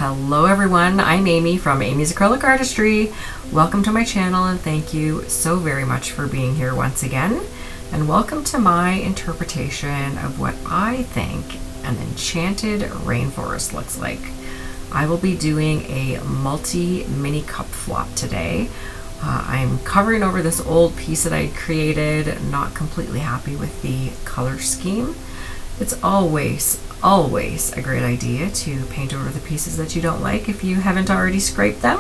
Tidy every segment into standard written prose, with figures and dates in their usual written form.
Hello everyone, I'm Amy from Amy's Acrylic Artistry. Welcome to my channel and thank you so very much for being here once again. And welcome to my interpretation of what I think an enchanted rainforest looks like. I will be doing a multi-mini cup flop today. I'm covering over this old piece that I created, not completely happy with the color scheme. It's always a great idea to paint over the pieces that you don't like if you haven't already scraped them.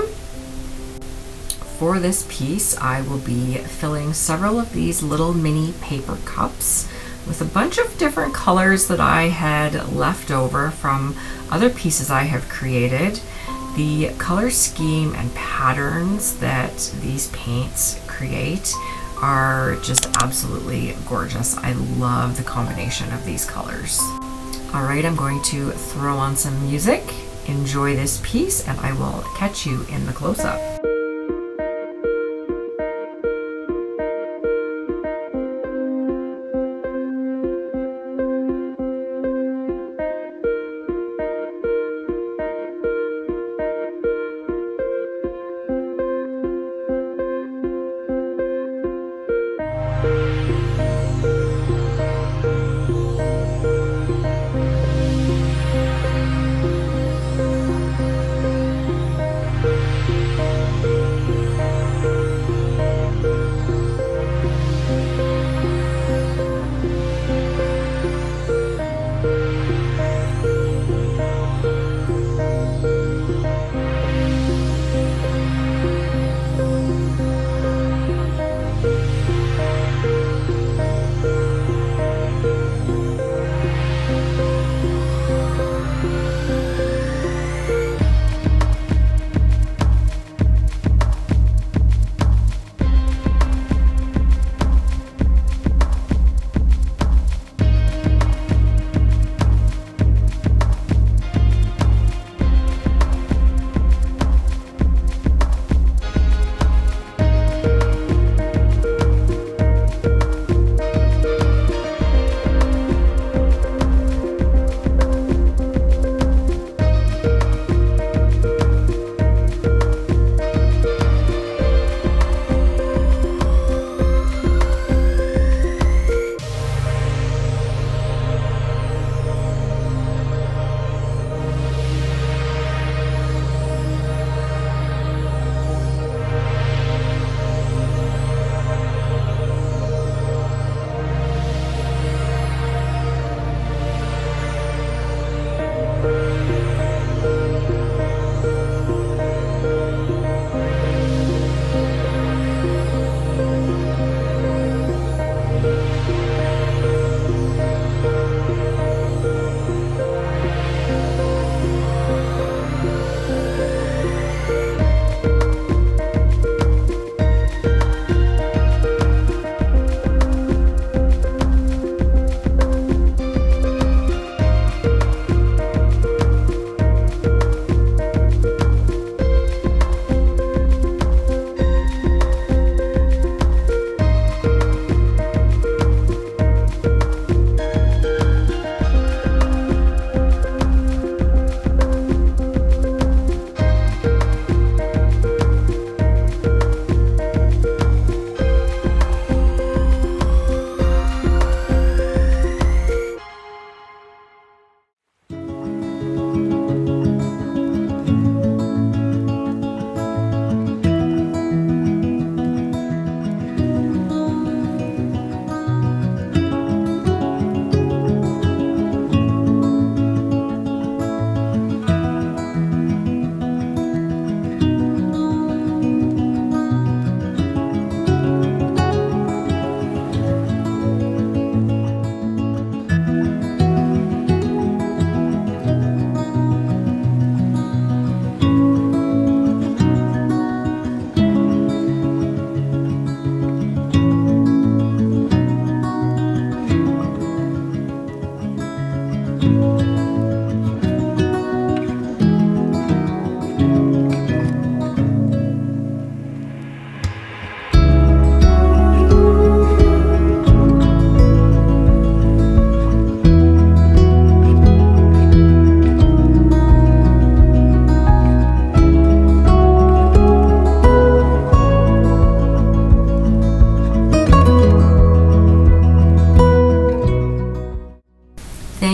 For this piece, I will be filling several of these little mini paper cups with a bunch of different colors that I had left over from other pieces I have created. The color scheme and patterns that these paints create are just absolutely gorgeous. I love the combination of these colors. All right, I'm going to throw on some music, enjoy this piece, and I will catch you in the close-up.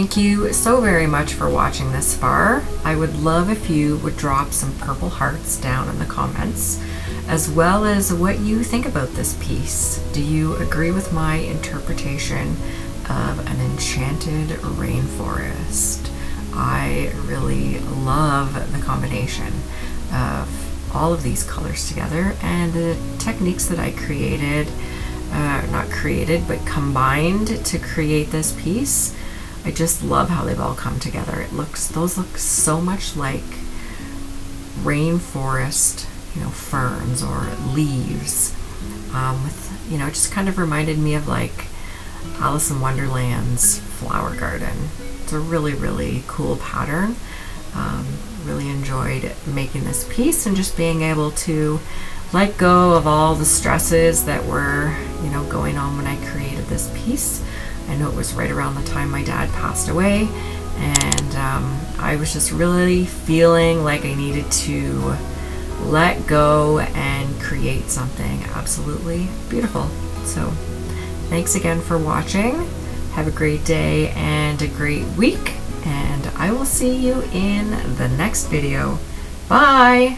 Thank you so very much for watching this far. I would love if you would drop some purple hearts down in the comments, as well as what you think about this piece. Do you agree with my interpretation of an enchanted rainforest? I really love the combination of all of these colors together and the techniques that I created, not created, but combined to create this piece. I just love how they've all come together. Those look so much like rainforest, ferns or leaves, with, it just kind of reminded me of like Alice in Wonderland's flower garden. It's a really, really cool pattern. Really enjoyed making this piece and just being able to let go of all the stresses that were, going on when I created this piece. I know it was right around the time my dad passed away, and I was just really feeling like I needed to let go and create something absolutely beautiful. So thanks again for watching. Have a great day and a great week, and I will see you in the next video. Bye!